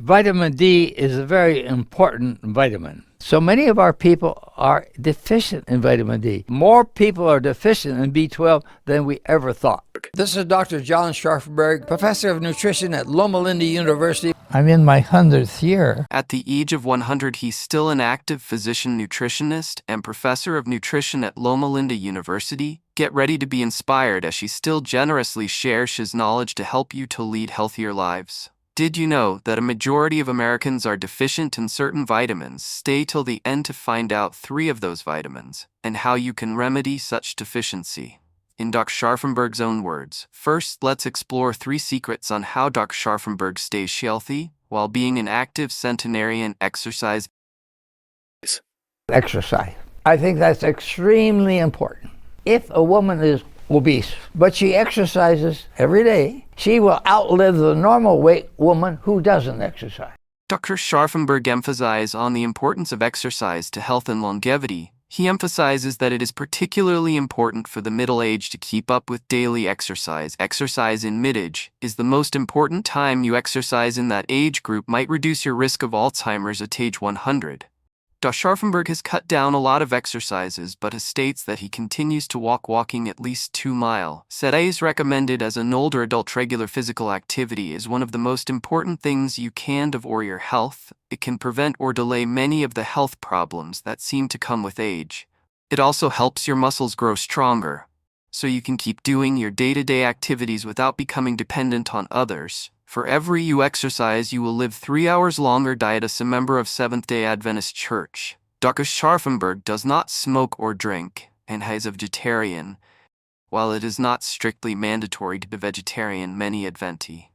Vitamin D is a very important vitamin. So many of our people are deficient in vitamin D. More people are deficient in B12 than we ever thought. This is Dr. John Scharffenberg, professor of nutrition at Loma Linda University. I'm in my 100th year. At the age of 100, he's still an active physician nutritionist and professor of nutrition at Loma Linda University. Get ready to be inspired as she still generously shares his knowledge to help you to lead healthier lives. Did you know that a majority of Americans are deficient in certain vitamins? Stay till the end to find out 3 of those vitamins and how you can remedy such deficiency. In Dr. Scharffenberg's own words, first let's explore 3 secrets on how Dr. Scharffenberg stays healthy while being an active centenarian. Exercise. Exercise. I think that's extremely important. If a woman is obese, but she exercises every day, she will outlive the normal weight woman who doesn't exercise. Dr. Scharffenberg emphasizes on the importance of exercise to health and longevity. He emphasizes that it is particularly important for the middle-aged to keep up with daily exercise. Exercise in mid-age is the most important time you exercise in that age group might reduce your risk of Alzheimer's at age 100. Dr. Scharffenberg has cut down a lot of exercises but states that he continues to walking at least 2 miles. Said is recommended as an older adult. Regular physical activity is one of the most important things you can do for your health. It can prevent or delay many of the health problems that seem to come with age. It also helps your muscles grow stronger, so you can keep doing your day-to-day activities without becoming dependent on others. For every you exercise, you will live 3 hours longer. Diet as a member of Seventh-day Adventist Church. Dr. Scharffenberg does not smoke or drink, and is a vegetarian. While it is not strictly mandatory to be vegetarian, many Adventists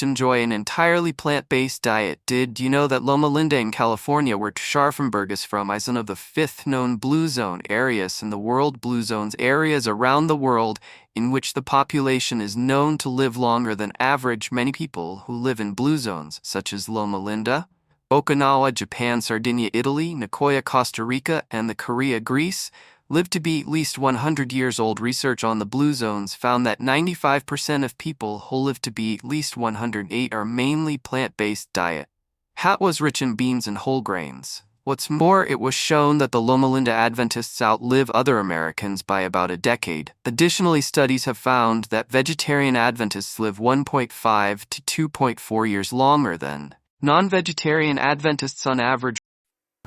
enjoy an entirely plant-based diet. Did you know that Loma Linda in California, where Scharffenberg is from, is one of the 5th known blue zone areas in the world? Blue zones areas around the world in which the population is known to live longer than average. Many people who live in blue zones, such as Loma Linda, Okinawa, Japan, Sardinia, Italy, Nicoya, Costa Rica, and the Korea, Greece, live to be at least 100 years old. Research on the blue zones found that 95% of people who live to be at least 108 are mainly plant-based diet. Hat was rich in beans and whole grains. What's more, it was shown that the Loma Linda Adventists outlive other Americans by about a decade. Additionally, studies have found that vegetarian Adventists live 1.5 to 2.4 years longer than non-vegetarian Adventists on average.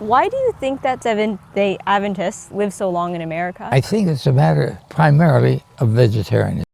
Why do you think that Seventh-day Adventists live so long in America? I think it's a matter primarily of vegetarianism.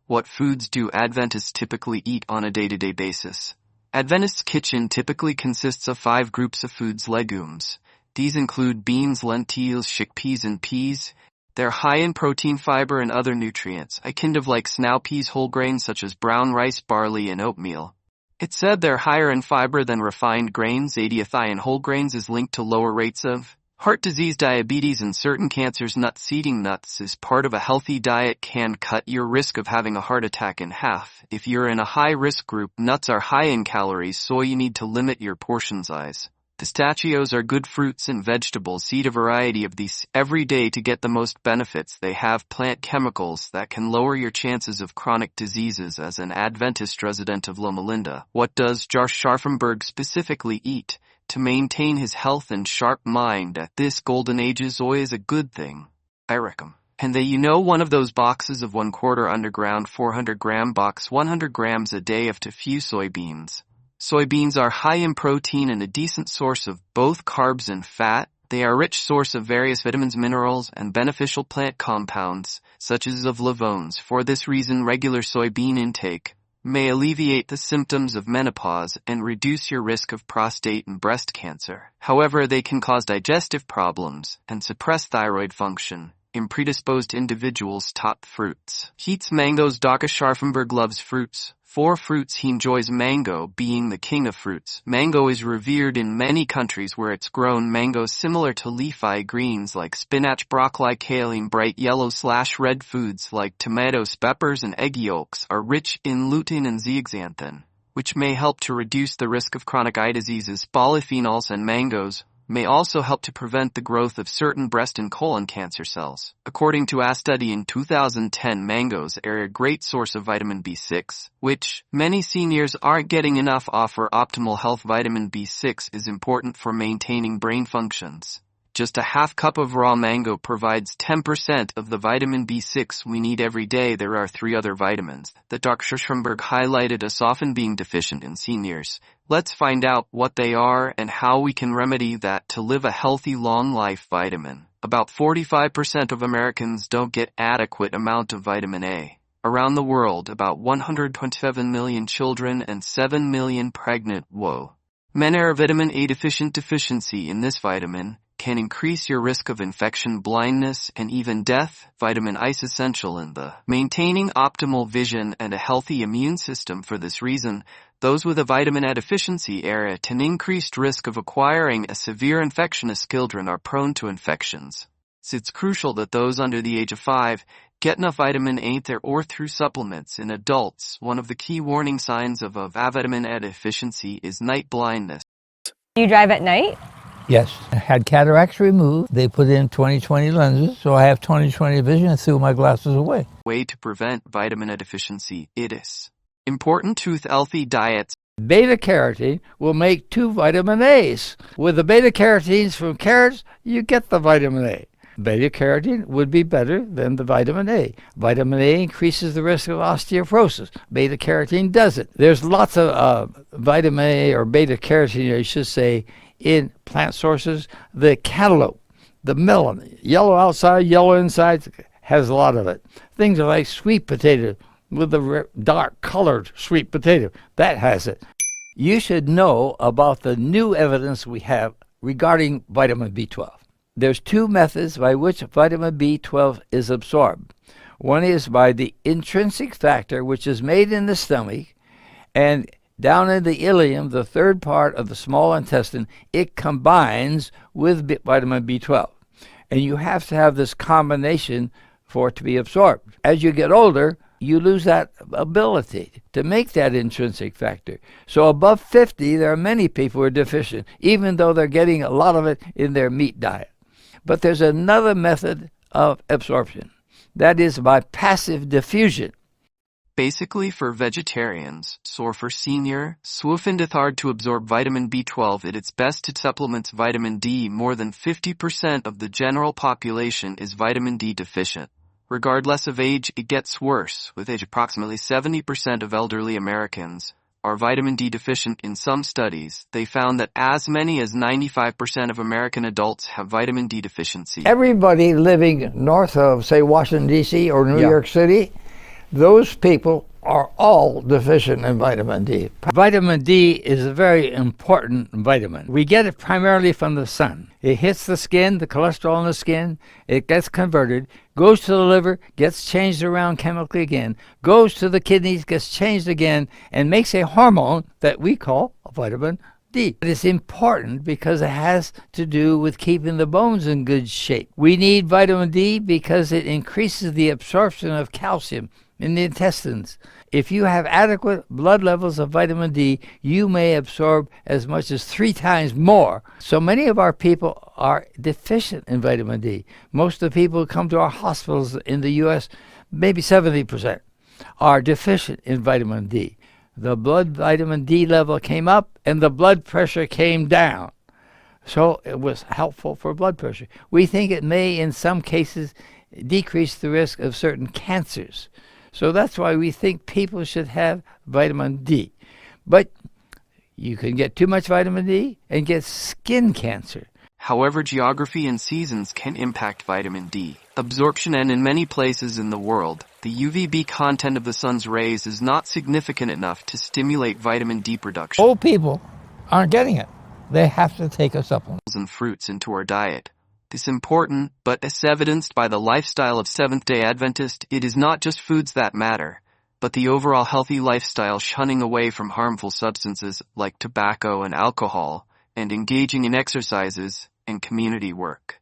What foods do Adventists typically eat on a day-to-day basis? Adventist's kitchen typically consists of 5 groups of foods. Legumes. These include beans, lentils, chickpeas, and peas. They're high in protein, fiber, and other nutrients. I kind of like snow peas, whole grains such as brown rice, barley, and oatmeal. It's said they're higher in fiber than refined grains. ADFI in whole grains is linked to lower rates of heart disease, diabetes, and certain cancers. Nuts. Eating nuts is part of a healthy diet can cut your risk of having a heart attack in half. If you're in a high-risk group, nuts are high in calories, so you need to limit your portion size. Pistachios are good fruits and vegetables. Eat a variety of these every day to get the most benefits. They have plant chemicals that can lower your chances of chronic diseases. As an Adventist resident of Loma Linda, what does Dr. Scharffenberg specifically eat to maintain his health and sharp mind at this golden age? Is always a good thing, I reckon. And one of those boxes of 1/4 underground 400-gram box, 100 grams a day of tofu soybeans. Soybeans are high in protein and a decent source of both carbs and fat. They are a rich source of various vitamins, minerals, and beneficial plant compounds, such as of flavones. For this reason, regular soybean intake may alleviate the symptoms of menopause and reduce your risk of prostate and breast cancer. However, they can cause digestive problems and suppress thyroid function in predisposed individuals. Top fruits. Heats mangoes. Dr. Scharffenberg loves fruits. 4 fruits he enjoys, mango being the king of fruits. Mango is revered in many countries where it's grown. Mango, similar to leafy greens like spinach, broccoli, kale, and bright yellow/red foods like tomatoes, peppers, and egg yolks are rich in lutein and zeaxanthin, which may help to reduce the risk of chronic eye diseases. Polyphenols and mangoes may also help to prevent the growth of certain breast and colon cancer cells. According to a study in 2010, mangoes are a great source of vitamin B6, which many seniors aren't getting enough of for optimal health. Vitamin B6 is important for maintaining brain functions. Just a half cup of raw mango provides 10% of the vitamin B6 we need every day. There are 3 other vitamins that Dr. Scharffenberg highlighted as often being deficient in seniors. Let's find out what they are and how we can remedy that to live a healthy long life. Vitamin. About 45% of Americans don't get adequate amount of vitamin A. Around the world, about 127 million children and 7 million pregnant. Men are vitamin A deficient. Deficiency in this vitamin can increase your risk of infection, blindness, and even death. Vitamin A is essential in the maintaining optimal vision and a healthy immune system. For this reason, those with a vitamin A deficiency are at an increased risk of acquiring a severe infection, as children are prone to infections. So it's crucial that those under the age of 5 get enough vitamin A there or through supplements. In adults, one of the key warning signs of a vitamin A deficiency is night blindness. Do you drive at night? Yes. I had cataracts removed. They put in 20/20 lenses, so I have 20/20 vision and threw my glasses away. Way to prevent vitamin A deficiency. It is important to healthy diets. Beta-carotene will make 2 vitamin A's. With the beta-carotenes from carrots, you get the vitamin A. Beta-carotene would be better than the vitamin A. Vitamin A increases the risk of osteoporosis. Beta-carotene doesn't. There's lots of vitamin A or beta-carotene, I should say, in plant sources. The cantaloupe, the melon, yellow outside, yellow inside, has a lot of it. Things like sweet potato, with the dark colored sweet potato, that has it. You should know about the new evidence we have regarding vitamin B12. There's 2 methods by which vitamin B12 is absorbed. One is by the intrinsic factor, which is made in the stomach, and down in the ileum, the 3rd part of the small intestine, it combines with vitamin B12. And you have to have this combination for it to be absorbed. As you get older, you lose that ability to make that intrinsic factor. So above 50, there are many people who are deficient, even though they're getting a lot of it in their meat diet. But there's another method of absorption. That is by passive diffusion. Basically for vegetarians, so for senior, so find it hard to absorb vitamin B12, it's best to supplement vitamin D. More than 50% of the general population is vitamin D deficient. Regardless of age, it gets worse. With age, approximately 70% of elderly Americans are vitamin D deficient. In some studies, they found that as many as 95% of American adults have vitamin D deficiency. Everybody living north of, say, Washington, D.C. or New York City, those people are all deficient in vitamin D. Vitamin D is a very important vitamin. We get it primarily from the sun. It hits the skin, the cholesterol in the skin, it gets converted, goes to the liver, gets changed around chemically again, goes to the kidneys, gets changed again, and makes a hormone that we call vitamin D. It is important because it has to do with keeping the bones in good shape. We need vitamin D because it increases the absorption of calcium in the intestines. If you have adequate blood levels of vitamin D, you may absorb as much as 3 times more. So many of our people are deficient in vitamin D. Most of the people who come to our hospitals in the U.S., maybe 70%, are deficient in vitamin D. The blood vitamin D level came up and the blood pressure came down. So it was helpful for blood pressure. We think it may, in some cases, decrease the risk of certain cancers. So that's why we think people should have vitamin D. But you can get too much vitamin D and get skin cancer. However, geography and seasons can impact vitamin D absorption, and in many places in the world, the UVB content of the sun's rays is not significant enough to stimulate vitamin D production. Old people aren't getting it. They have to take a supplement. And fruits into our diet. This is important, but as evidenced by the lifestyle of Seventh-day Adventists, it is not just foods that matter, but the overall healthy lifestyle, shunning away from harmful substances like tobacco and alcohol, and engaging in exercises and community work.